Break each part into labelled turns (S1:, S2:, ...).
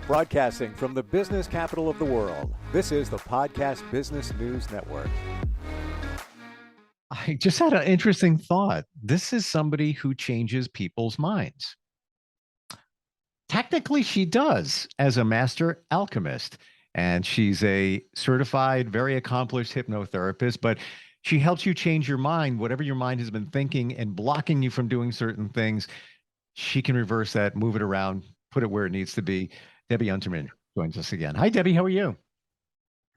S1: Broadcasting from the business capital of the world, this is the Podcast Business News Network.
S2: I just had an interesting thought. This is somebody who changes people's minds. Technically, she does as a master alchemist, and she's a certified, very accomplished hypnotherapist, but she helps you change your mind, whatever your mind has been thinking and blocking you from doing certain things. She can reverse that, move it around, put it where it needs to be. Debbie Unterman joins us again. Hi, Debbie. How are you?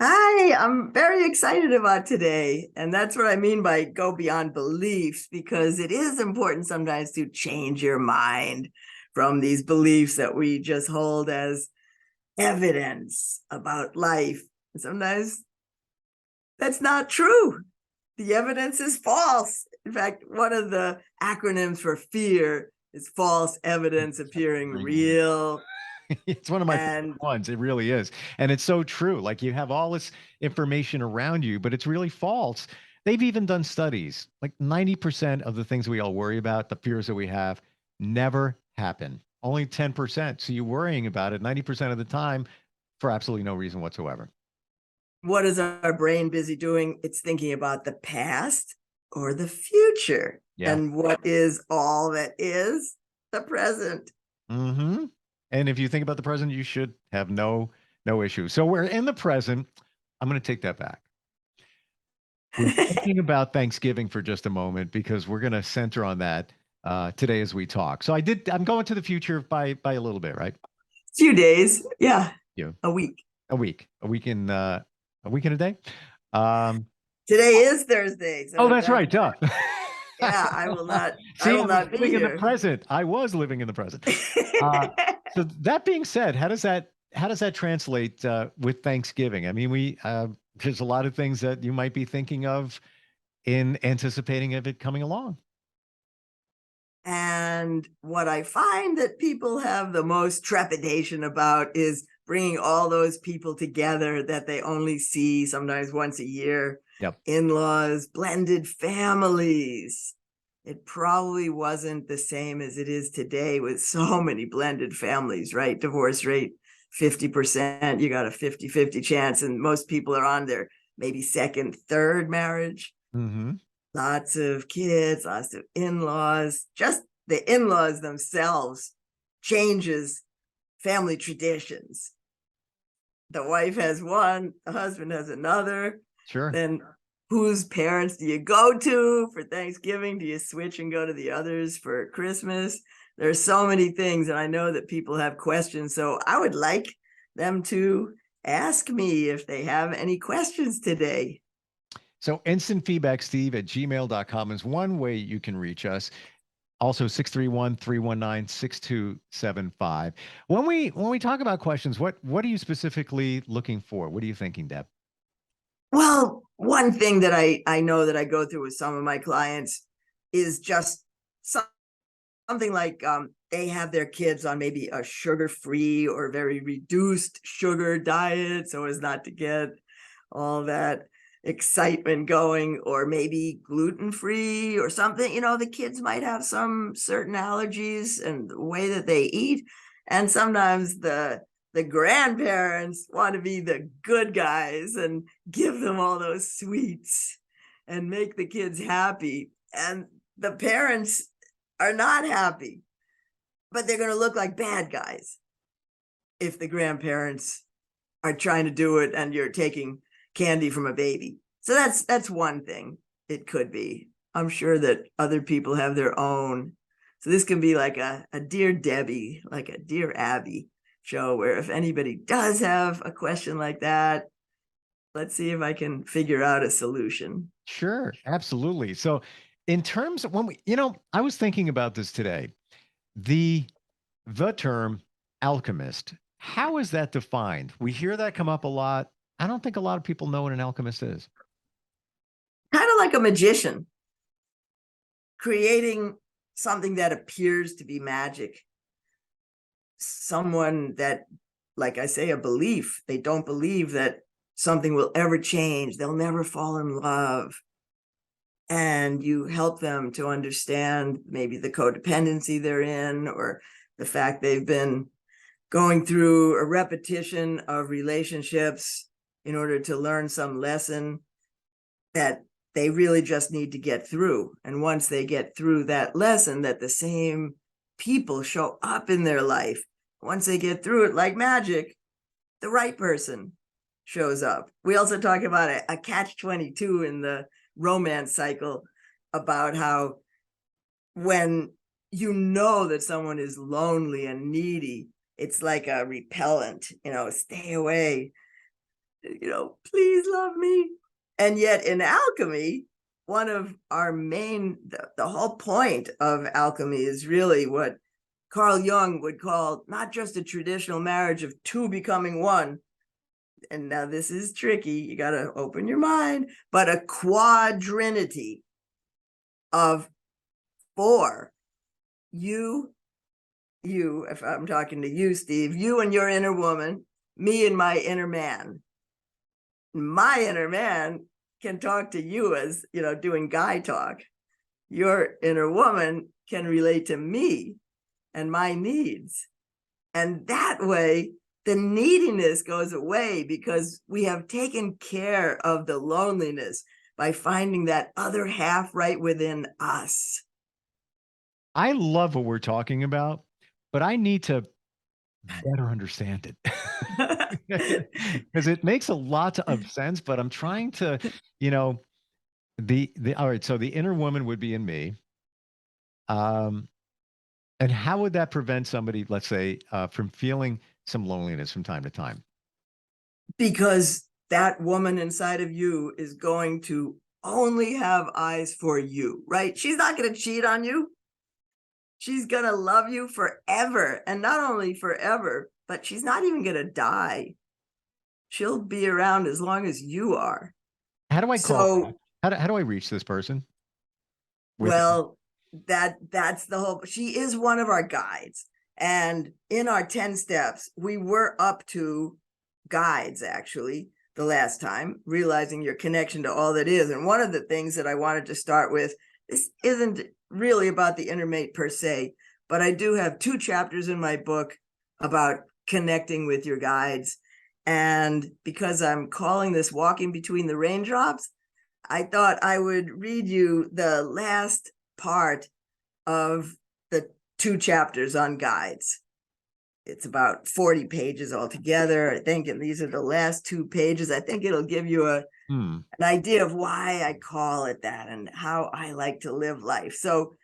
S3: Hi, I'm very excited about today. And that's what I mean by go beyond beliefs, because it is important sometimes to change your mind from these beliefs that we just hold as evidence about life. And sometimes that's not true. The evidence is false. In fact, one of the acronyms for fear is false evidence appearing real.
S2: It's one of my favorite ones. It really is. And it's so true. Like you have all this information around you, but it's really false. They've even done studies. Like 90% of the things we all worry about, the fears that we have, never happen. Only 10%. So you're worrying about it 90% of the time for absolutely no reason whatsoever.
S3: What is our brain busy doing? It's thinking about the past or the future.
S2: Yeah.
S3: And what is all that is? The present.
S2: Mm-hmm. And if you think about the present, you should have no issue. So we're in the present. I'm going to take that back. We're thinking about Thanksgiving for just a moment because we're going to center on that today as we talk. So I'm going to the future by a little bit, right?
S3: Few days. Yeah.
S2: Yeah.
S3: A week.
S2: A week in a day.
S3: Today is Thursday.
S2: So that's right. Duh.
S3: Yeah, I will not.
S2: See,
S3: I will not be
S2: living
S3: here.
S2: in the present. I was living in the present. So that being said, how does that translate with Thanksgiving? I mean, there's a lot of things that you might be thinking of in anticipating of it coming along.
S3: And what I find that people have the most trepidation about is bringing all those people together that they only see sometimes once a year.
S2: Yep.
S3: In-laws, blended families. It probably wasn't the same as it is today with so many blended families, right? Divorce rate, 50%. You got a 50-50 chance. And most people are on their maybe second, third marriage.
S2: Mm-hmm.
S3: Lots of kids, lots of in-laws. Just the in-laws themselves changes family traditions. The wife has one, the husband has another.
S2: Sure.
S3: Then whose parents do you go to for Thanksgiving? Do you switch and go to the others for Christmas? There's so many things, and I know that people have questions. So I would like them to ask me if they have any questions today.
S2: So instantfeedbacksteve@gmail.com is one way you can reach us. Also 631-319-6275. When we talk about questions, what are you specifically looking for? What are you thinking, Deb?
S3: Well, one thing that I know that I go through with some of my clients is just something like they have their kids on maybe a sugar-free or very reduced sugar diet so as not to get all that excitement going, or maybe gluten-free or something. You know, the kids might have some certain allergies and the way that they eat. And sometimes the grandparents want to be the good guys and give them all those sweets and make the kids happy. And the parents are not happy, but they're going to look like bad guys if the grandparents are trying to do it and you're taking candy from a baby. So that's one thing it could be. I'm sure that other people have their own. So this can be like a Dear Debbie, like a Dear Abby show, where if anybody does have a question like that, let's see if I can figure out a solution.
S2: Sure, absolutely. So in terms of when I was thinking about this today, the term alchemist, how is that defined? We hear that come up a lot. I don't think a lot of people know what an alchemist is.
S3: Kind of like a magician, creating something that appears to be magic. Someone that, like I say, a belief. They don't believe that something will ever change. They'll never fall in love. And you help them to understand maybe the codependency they're in, or the fact they've been going through a repetition of relationships in order to learn some lesson that they really just need to get through. And once they get through that lesson, that the same people show up in their life. Once they get through it, like magic, the right person shows up. We also talk about a catch-22 in the romance cycle, about how when you know that someone is lonely and needy, it's like a repellent, stay away, please love me. And yet in alchemy, one of our main, the whole point of alchemy is really what Carl Jung would call not just a traditional marriage of two becoming one. And now this is tricky, you got to open your mind, but a quadrinity of four. You, if I'm talking to you, Steve, you and your inner woman, me and my inner man. My inner man can talk to you as, doing guy talk. Your inner woman can relate to me and my needs. And that way, the neediness goes away because we have taken care of the loneliness by finding that other half right within us.
S2: I love what we're talking about, but I need to better understand it because it makes a lot of sense. But I'm trying to, all right. So the inner woman would be in me. And how would that prevent somebody, let's say, from feeling some loneliness from time to time?
S3: Because that woman inside of you is going to only have eyes for you, right? She's not going to cheat on you. She's going to love you forever. And not only forever, but she's not even going to die. She'll be around as long as you are.
S2: How do I call? How do I reach this person?
S3: Well, that's the whole, she is one of our guides. And in our 10 steps, we were up to guides, actually, the last time, realizing your connection to all that is. And one of the things that I wanted to start with, this isn't really about the inner mate per se, but I do have 2 chapters in my book about connecting with your guides. And because I'm calling this Walking Between the Raindrops, I thought I would read you the last part of the 2 chapters on guides. It's about 40 pages altogether, I think, and these are the last 2 pages. I think it'll give you an idea of why I call it that and how I like to live life. So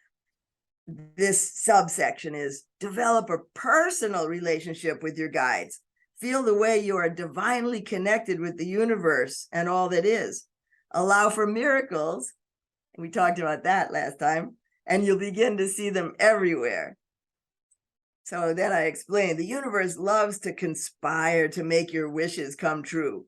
S3: this subsection is develop a personal relationship with your guides. Feel the way you are divinely connected with the universe and all that is. Allow for miracles. We talked about that last time, and you'll begin to see them everywhere. So then I explained, the universe loves to conspire to make your wishes come true.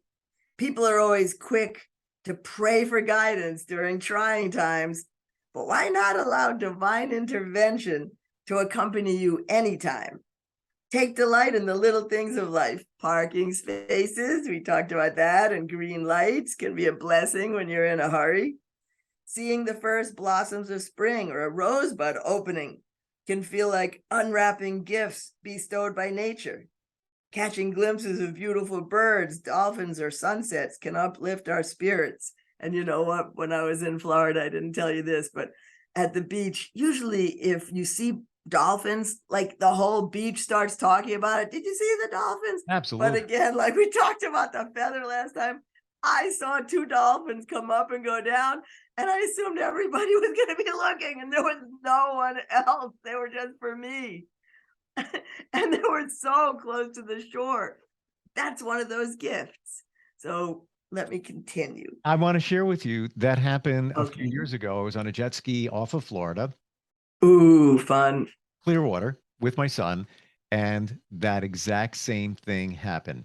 S3: People are always quick to pray for guidance during trying times, but why not allow divine intervention to accompany you anytime? Take delight in the little things of life. Parking spaces, we talked about that, and green lights can be a blessing when you're in a hurry. Seeing the first blossoms of spring or a rosebud opening can feel like unwrapping gifts bestowed by nature. Catching glimpses of beautiful birds, dolphins, or sunsets can uplift our spirits. And you know what? When I was in Florida, I didn't tell you this, but at the beach, usually if you see dolphins, like the whole beach starts talking about it. Did you see the dolphins?
S2: Absolutely.
S3: But again, like we talked about the feather last time, I saw 2 dolphins come up and go down, and I assumed everybody was going to be looking, and there was no one else. They were just for me. And they were so close to the shore. That's one of those gifts. So let me continue.
S2: I want to share with you that happened a few years ago. I was on a jet ski off of Florida.
S3: Ooh, fun.
S2: Clear water with my son, and that exact same thing happened.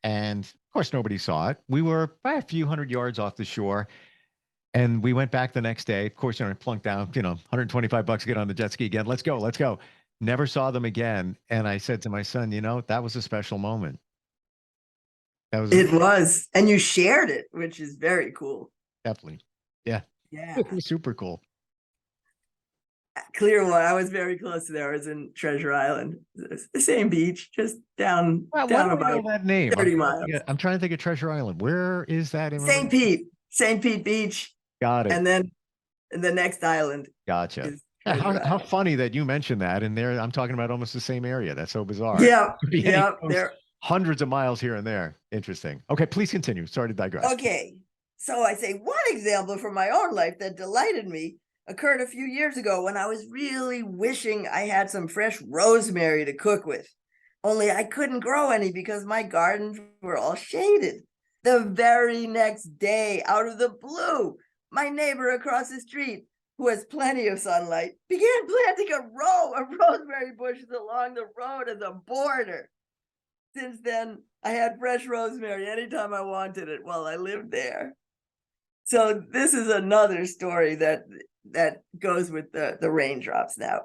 S2: And of course, nobody saw it. We were by a few hundred yards off the shore, and we went back the next day. Of course, I plunked down, $125 to get on the jet ski again. Let's go, let's go. Never saw them again. And I said to my son, that was a special moment.
S3: It was. And you shared it, which is very cool.
S2: Definitely. Yeah.
S3: Yeah.
S2: It was super cool.
S3: Clearwater. I was very close to there. I was in Treasure Island. It's the same beach, just down
S2: Why do I
S3: about
S2: know that name?
S3: 30 miles.
S2: I'm trying to think of Treasure Island. Where is that in
S3: St. Pete. St. Pete Beach.
S2: Got it.
S3: And then the next island.
S2: Gotcha.
S3: Is
S2: Yeah,
S3: Treasure
S2: how
S3: Island.
S2: funny that you mentioned that. And there, I'm talking about almost the same area. That's so bizarre.
S3: Yeah.
S2: Could be any
S3: Yeah.
S2: coast,
S3: There.
S2: hundreds of miles here and there. Interesting. Okay, please continue. Sorry to digress.
S3: Okay. So I say one example from my own life that delighted me occurred a few years ago when I was really wishing I had some fresh rosemary to cook with. Only I couldn't grow any because my gardens were all shaded. The very next day, out of the blue, my neighbor across the street, who has plenty of sunlight, began planting a row of rosemary bushes along the road as a border. Since then, I had fresh rosemary anytime I wanted it while I lived there. So this is another story that goes with the raindrops now.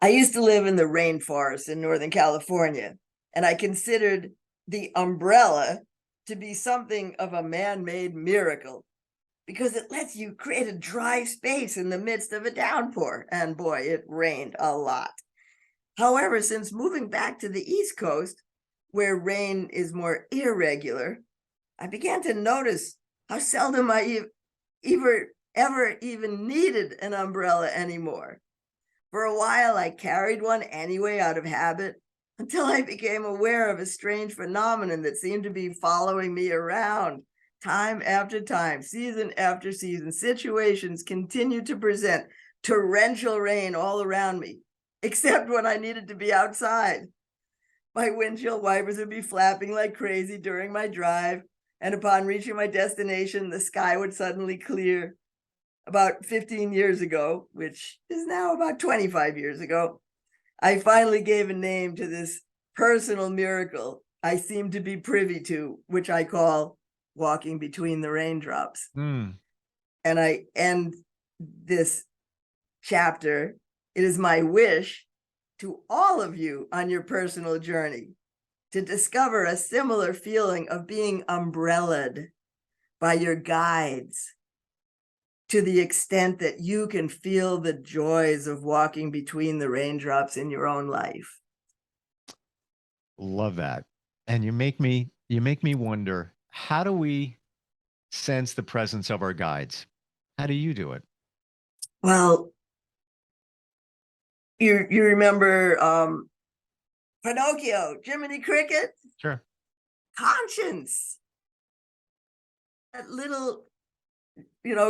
S3: I used to live in the rainforest in Northern California, and I considered the umbrella to be something of a man-made miracle because it lets you create a dry space in the midst of a downpour. And boy, it rained a lot. However, since moving back to the East Coast, where rain is more irregular, I began to notice how seldom I ever even needed an umbrella anymore. For a while, I carried one anyway out of habit until I became aware of a strange phenomenon that seemed to be following me around time after time, season after season. Situations continued to present torrential rain all around me, except when I needed to be outside. My windshield wipers would be flapping like crazy during my drive, and upon reaching my destination, the sky would suddenly clear. About 15 years ago, which is now about 25 years ago, I finally gave a name to this personal miracle I seem to be privy to, which I call walking between the raindrops. And I end this chapter. It is my wish to all of you on your personal journey to discover a similar feeling of being umbrellaed by your guides, to the extent that you can feel the joys of walking between the raindrops in your own life.
S2: Love that. And you make me wonder, how do we sense the presence of our guides? How do you do it?
S3: Well, you remember Pinocchio, Jiminy Cricket?
S2: Sure.
S3: Conscience. That little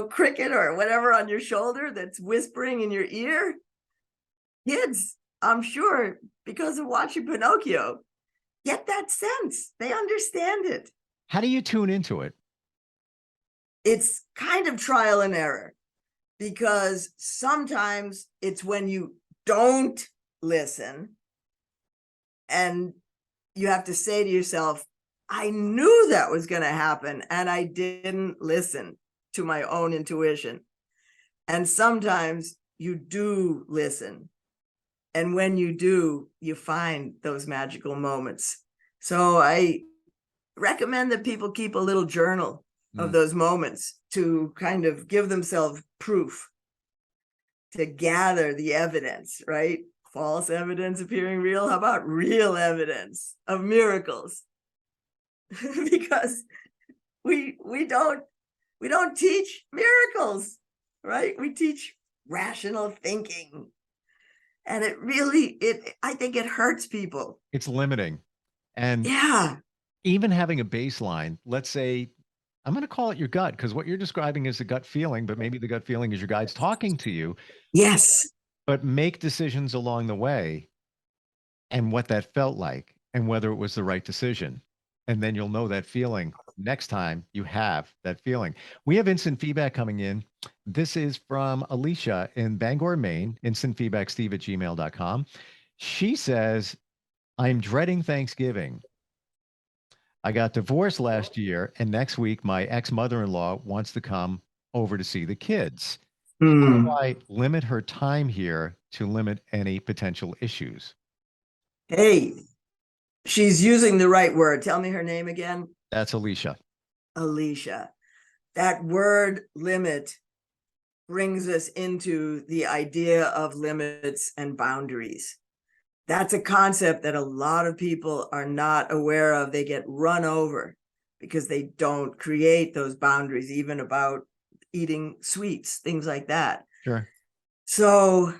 S3: cricket or whatever on your shoulder that's whispering in your ear. Kids, I'm sure, because of watching Pinocchio, get that sense. They understand it.
S2: How do you tune into it?
S3: It's kind of trial and error, because sometimes it's when you don't listen and you have to say to yourself, I knew that was going to happen and I didn't listen to my own intuition. And sometimes you do listen. And when you do, you find those magical moments. So I recommend that people keep a little journal of those moments to kind of give themselves proof, to gather the evidence, right? False evidence appearing real. How about real evidence of miracles? Because we don't teach miracles, right? We teach rational thinking. And I think it hurts people.
S2: It's limiting. And
S3: yeah,
S2: even having a baseline, let's say, I'm going to call it your gut, because what you're describing is the gut feeling, but maybe the gut feeling is your guides talking to you.
S3: Yes.
S2: But make decisions along the way and what that felt like and whether it was the right decision. And then you'll know that feeling next time you have that feeling. We have instant feedback coming in. This is from Alicia in Bangor, Maine, instantfeedbacksteve@gmail.com. She says, I'm dreading Thanksgiving. I got divorced last year, and next week my ex-mother-in-law wants to come over to see the kids. How do I limit her time here to limit any potential issues?
S3: Hey, she's using the right word. Tell me her name again.
S2: That's Alicia.
S3: Alicia. That word limit brings us into the idea of limits and boundaries. That's a concept that a lot of people are not aware of. They get run over because they don't create those boundaries, even about eating sweets, things like that.
S2: Sure.
S3: So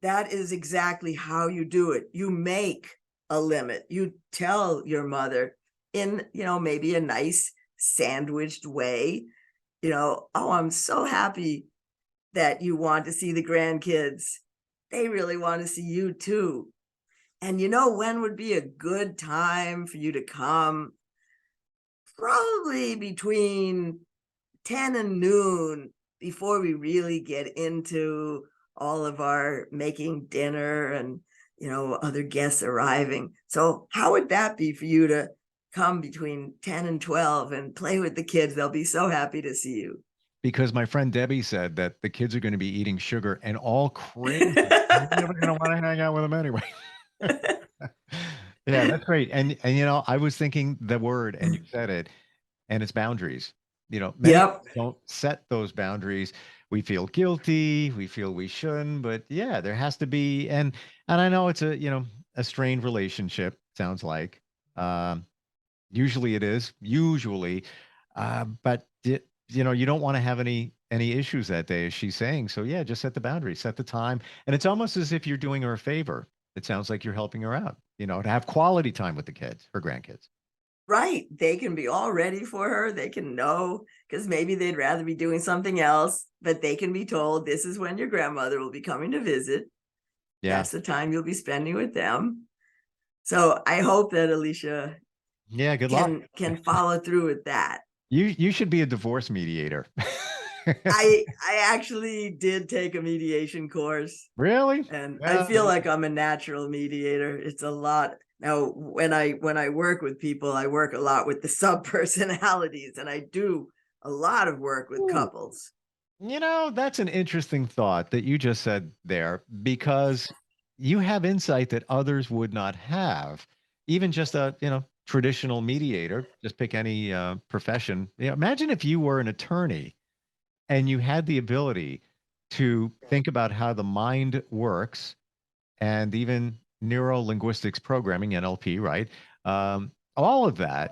S3: that is exactly how you do it. You make a limit. You tell your mother in, maybe a nice sandwiched way, oh, I'm so happy that you want to see the grandkids. They really want to see you too. And when would be a good time for you to come? Probably between 10 and noon, before we really get into all of our making dinner and, other guests arriving. So how would that be for you to come between 10 and 12 and play with the kids? They'll be so happy to see you.
S2: Because my friend Debbie said that the kids are going to be eating sugar and all crazy. You're never going to want to hang out with them anyway. Yeah, that's great. And I was thinking the word, and you said it, and it's boundaries. Many of us
S3: Yep.
S2: don't set those boundaries. We feel guilty, we feel we shouldn't, but yeah, there has to be, and I know it's a strained relationship, sounds like. Um, Usually it is, usually. But you don't want to have any issues that day, as she's saying. So yeah, just set the boundary, set the time. And it's almost as if you're doing her a favor. It sounds like you're helping her out, to have quality time with the kids, her grandkids.
S3: Right. They can be all ready for her. They can know, because maybe they'd rather be doing something else, but they can be told this is when your grandmother will be coming to visit.
S2: Yeah.
S3: That's the time you'll be spending with them. So I hope that Alicia
S2: Yeah, good luck.
S3: can follow through with that.
S2: You should be a divorce mediator.
S3: I actually did take a mediation course.
S2: Really?
S3: And
S2: Yeah.
S3: I feel like I'm a natural mediator. It's a lot. Now, when I work with people, I work a lot with the sub-personalities, and I do a lot of work with couples.
S2: That's an interesting thought that you just said there, because you have insight that others would not have. Even just a, traditional mediator, just pick any profession. Imagine if you were an attorney and you had the ability to think about how the mind works, and even neuro linguistics programming, NLP, right? All of that,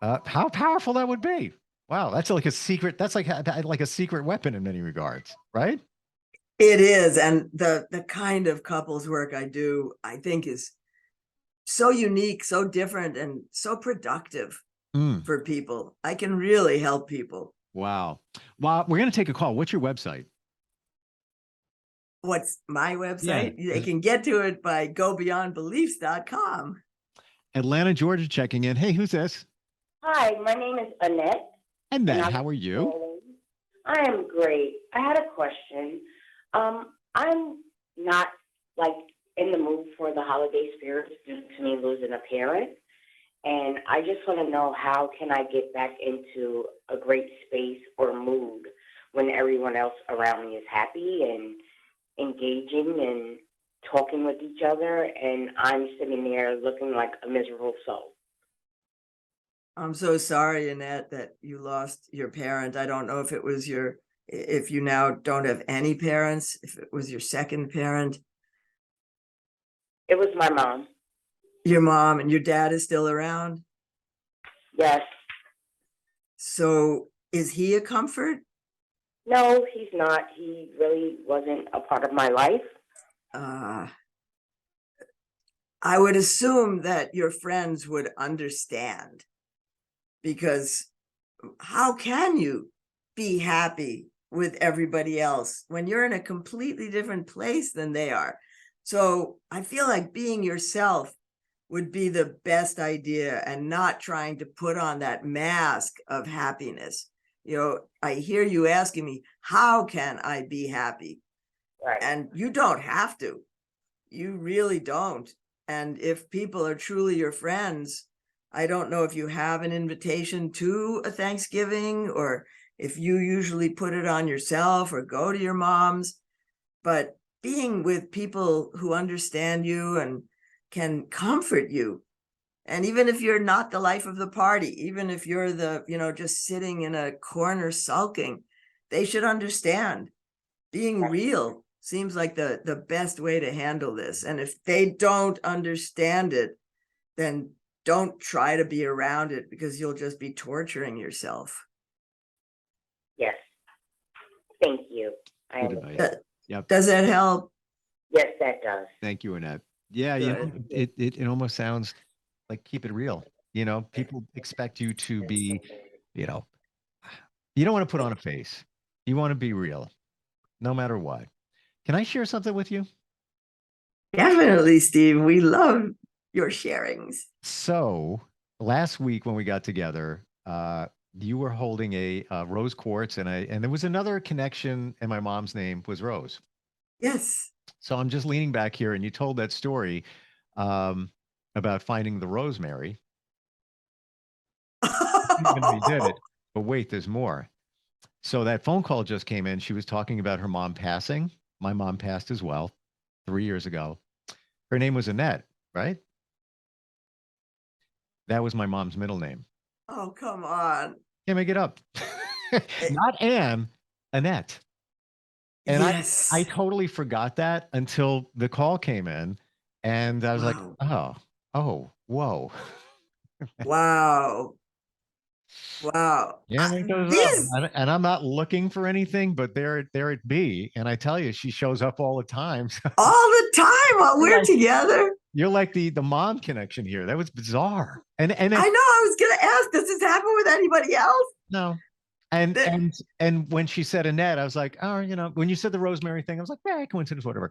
S2: how powerful that would be. Wow, that's like a secret. That's like a secret weapon in many regards, right?
S3: It is, and the kind of couples work I do, I think, is so unique, so different, and so productive for people. I can really help people.
S2: Wow. Well, we're going to take a call. What's your website?
S3: What's my website?
S2: Yeah.
S3: They can get to it by gobeyondbeliefs.com.
S2: Atlanta, Georgia, checking in. Hey, who's this?
S4: Hi, my name is Annette.
S2: Annette, how are you?
S4: I am great. I had a question. I'm not like in the mood for the holiday spirit due to me losing a parent. And I just want to know, how can I get back into a great space or mood when everyone else around me is happy and engaging and talking with each other, and I'm sitting there looking like a miserable soul.
S3: I'm so sorry, Annette, that you lost your parent. I don't know if it was if you now don't have any parents, if it was your second parent.
S4: It was my mom.
S3: Your mom, and your dad is still around?
S4: Yes.
S3: So is he a comfort?
S4: No, he's not. He really wasn't a part of my life.
S3: I would assume that your friends would understand, because how can you be happy with everybody else when you're in a completely different place than they are? So I feel like being yourself would be the best idea, and not trying to put on that mask of happiness. I hear you asking me, how can I be happy?
S4: Right.
S3: And you don't have to. You really don't. And if people are truly your friends, I don't know if you have an invitation to a Thanksgiving, or if you usually put it on yourself or go to your mom's, but being with people who understand you and can comfort you. And even if you're not the life of the party, even if you're just sitting in a corner sulking, they should understand. being real seems like the best way to handle this. And if they don't understand it, then don't try to be around it, because you'll just be torturing yourself.
S4: Yes. Thank you.
S2: Good advice. Yep.
S3: Does that help?
S4: Yes, that does.
S2: Thank you, Annette. Yeah, you know, it almost sounds like keep it real. You know, people expect you to be, you know, you don't want to put on a face. You want to be real, no matter what. Can I share something with you?
S3: Definitely, Steve. We love your sharings.
S2: So last week when we got together, you were holding a rose quartz, and there was another connection, and my mom's name was Rose.
S3: Yes.
S2: So I'm just leaning back here, and you told that story about finding the rosemary. Even though you did it, but wait, there's more. So that phone call just came in. She was talking about her mom passing. My mom passed as well 3 years ago. Her name was Annette, right? That was my mom's middle name.
S3: Oh, come on.
S2: Can't make it up. Not Anne, Annette. And
S3: yes.
S2: I totally forgot that until the call came in, and I was like, oh, whoa.
S3: Wow. Wow.
S2: Yeah, it goes up. And I'm not looking for anything, but there it be. And I tell you, she shows up all the time.
S3: All the time while we're together.
S2: You're like the mom connection here. That was bizarre. And
S3: I know. I was gonna ask, does this happen with anybody else?
S2: No. And when she said Annette, I was like, oh, you know, when you said the rosemary thing, I was like, yeah, coincidence, whatever.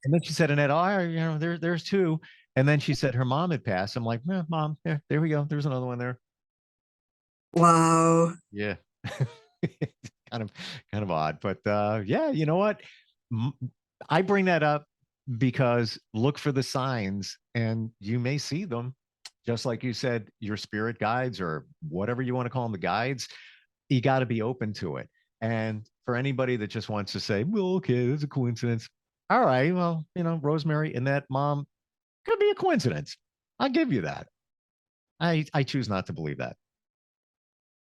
S2: And then she said Annette, oh, you know, there's two. And then she said her mom had passed. I'm like, mom, there we go. There's another one there.
S3: Wow.
S2: Yeah. kind of odd, but yeah, you know what? I bring that up because look for the signs, and you may see them. Just like you said, your spirit guides, or whatever you want to call them, the guides, you got to be open to it. And for anybody that just wants to say, well, okay, it's a coincidence. All right, well, you know, Rosemary and that mom could be a coincidence. I'll give you that. I choose not to believe that.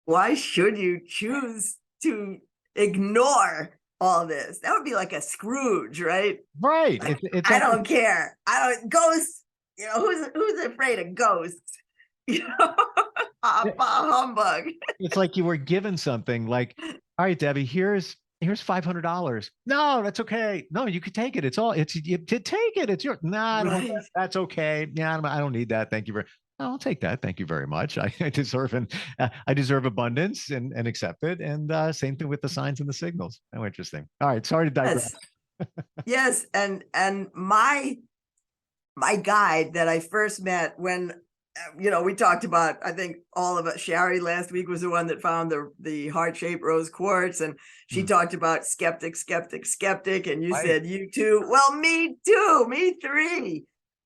S3: Why should you choose to ignore all this? That would be like a Scrooge, right?
S2: Right.
S3: Like, I don't care. I don't ghosts. You know, who's afraid of ghosts? You know, humbug.
S2: It's like you were given something like, all right, Debbie, here's $500. No, that's okay. No, you could take it. You take it. It's yours. Nah, right. That's okay. Yeah, I don't need that. Thank you very much. I'll take that. Thank you very much. I deserve abundance and accept it. And same thing with the signs and the signals. How interesting. All right. Sorry to digress.
S3: Yes. And my guide that I first met when, you know, we talked about, I think all of us, Sherry last week was the one that found the heart-shaped rose quartz. And she talked about skeptic. And you said, you too. Well, me too. Me three.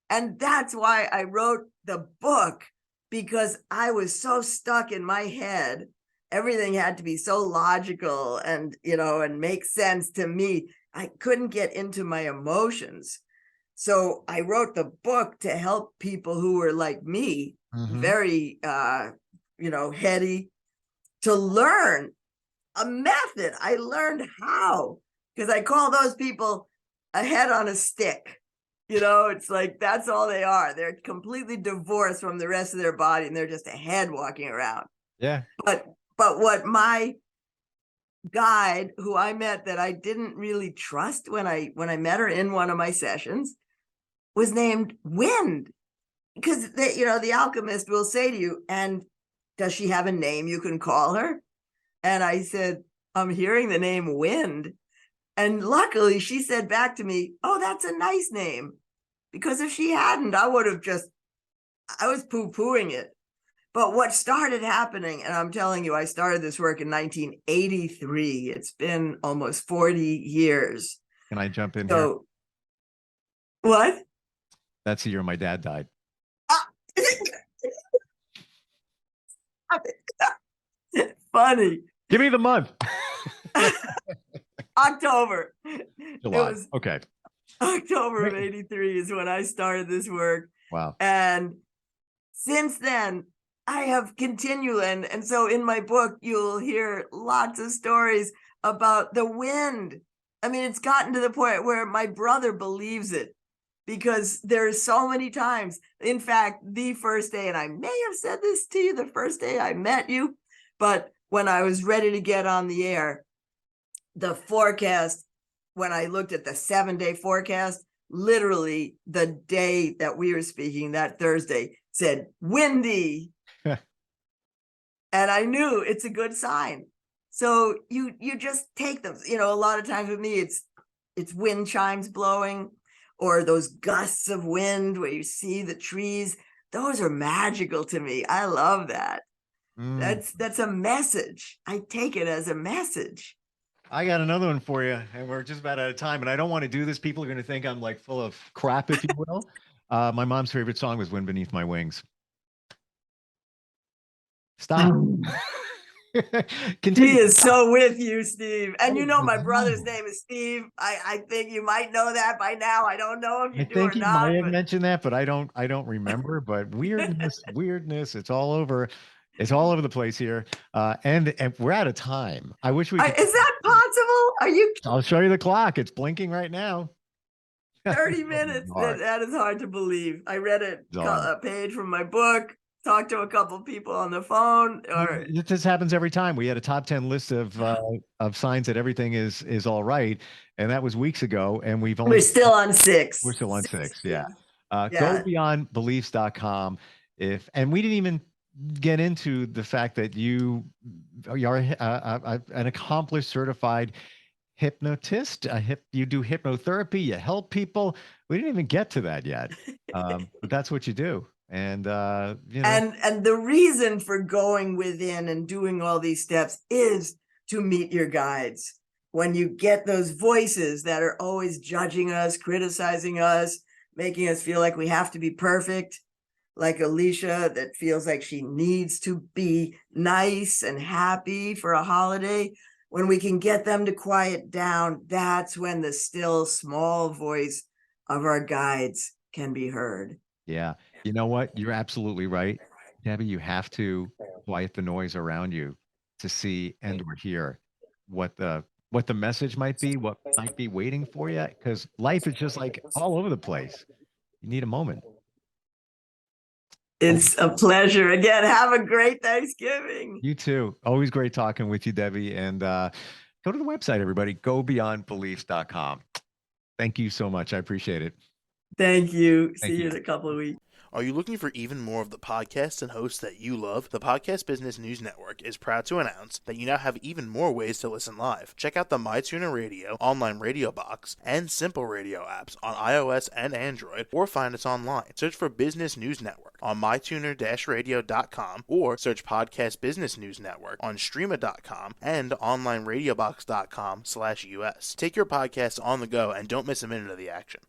S3: And that's why I wrote the book, because I was so stuck in my head. Everything had to be so logical and, you know, and make sense to me. I couldn't get into my emotions. So I wrote the book to help people who were like me, very, you know, heady, to learn a method. I learned how, because I call those people a head on a stick. You know, it's like, that's all they are. They're completely divorced from the rest of their body, and they're just a head walking around.
S2: Yeah.
S3: But what my guide, who I met that I didn't really trust when I met her in one of my sessions, was named Wind. Because you know, the alchemist will say to you, and does she have a name you can call her? And I said, I'm hearing the name Wind. And luckily she said back to me, oh, that's a nice name. Because if she hadn't, I was poo-pooing it. But what started happening, and I'm telling you, I started this work in 1983. It's been almost 40 years.
S2: Can I jump in here?
S3: What?
S2: That's the year my dad died.
S3: Funny.
S2: Give me the month.
S3: October.
S2: July. Okay.
S3: October of 83 is when I started this work.
S2: Wow.
S3: And since then, I have continued. And so in my book, you'll hear lots of stories about the wind I mean, it's gotten to the point where my brother believes it because there's so many times. In fact, the first day, and I may have said this to you the first day I met you, but when I was ready to get on the air, the forecast, when I looked at the 7-day forecast, literally the day that we were speaking, that Thursday, said windy. And I knew it's a good sign. So you just take them. You know, a lot of times with me, it's wind chimes blowing or those gusts of wind where you see the trees. Those are magical to me. I love that. That's a message. I take it as a message.
S2: I got another one for you, and we're just about out of time. And I don't want to do this. People are going to think I'm like full of crap, if you will. My mom's favorite song was "Wind Beneath My Wings." Stop.
S3: He is so with you, Steve. And you know my brother's name is Steve. I think you might know that by now. I don't know if you do or not. I think you
S2: might have mentioned that, but I don't remember. But weirdness, it's all over. It's all over the place here. And we're out of time. I wish we could.
S3: Is that possible? Are you?
S2: I'll show you the clock. It's blinking right now.
S3: 30 minutes. That is hard to believe. I read a page from my book. Talked to a couple of people on the phone. Or
S2: this happens every time. We had a top 10 list of signs that everything is all right, and that was weeks ago. And we're
S3: still on 6.
S2: We're still on 6. Yeah. GoBeyondBeliefs.com. And we didn't even get into the fact that you are an accomplished certified hypnotist. You do hypnotherapy. You help people. We didn't even get to that yet, but that's what you do. And
S3: and the reason for going within and doing all these steps is to meet your guides. When you get those voices that are always judging us, criticizing us, making us feel like we have to be perfect, like Alicia that feels like she needs to be nice and happy for a holiday, when we can get them to quiet down, that's when the still small voice of our guides can be heard.
S2: Yeah. You know what? You're absolutely right, Debbie. You have to quiet the noise around you to see or hear what the message might be, what might be waiting for you, because life is just like all over the place. You need a moment.
S3: It's a pleasure. Again, have a great Thanksgiving.
S2: You too. Always great talking with you, Debbie. And go to the website, everybody. GoBeyondBeliefs.com. Thank you so much. I appreciate it.
S3: Thank you. See you in a couple of weeks.
S5: Are you looking for even more of the podcasts and hosts that you love? The Podcast Business News Network is proud to announce that you now have even more ways to listen live. Check out the MyTuner Radio, online radio box, and Simple Radio apps on iOS and Android, or find us online. Search for Business News Network on mytuner-radio.com, or search Podcast Business News Network on streama.com and onlineradiobox.com/US. Take your podcast on the go and don't miss a minute of the action.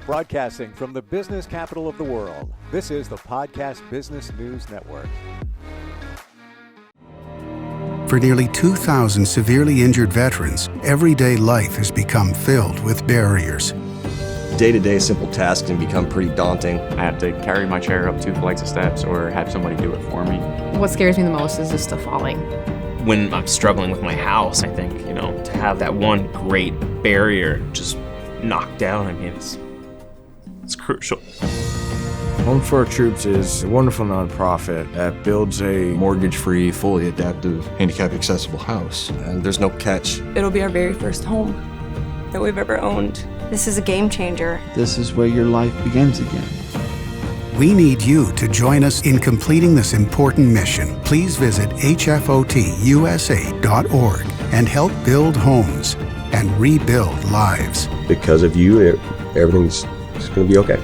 S1: Broadcasting from the business capital of the world, this is the Podcast Business News Network.
S6: For nearly 2,000 severely injured veterans, everyday life has become filled with barriers.
S7: Day-to-day simple tasks can become pretty daunting.
S8: I have to carry my chair up 2 flights of steps or have somebody do it for me.
S9: What scares me the most is just the falling.
S10: When I'm struggling with my house, I think, to have that one great barrier just knocked down, it's crucial.
S11: Home for Our Troops is a wonderful nonprofit that builds a
S12: mortgage-free, fully adaptive, handicap-accessible house.
S7: And there's no catch.
S13: It'll be our very first home that we've ever owned.
S14: This is a game changer.
S15: This is where your life begins again.
S6: We need you to join us in completing this important mission. Please visit hfotusa.org and help build homes and rebuild lives.
S7: Because of you, everything's going to be okay.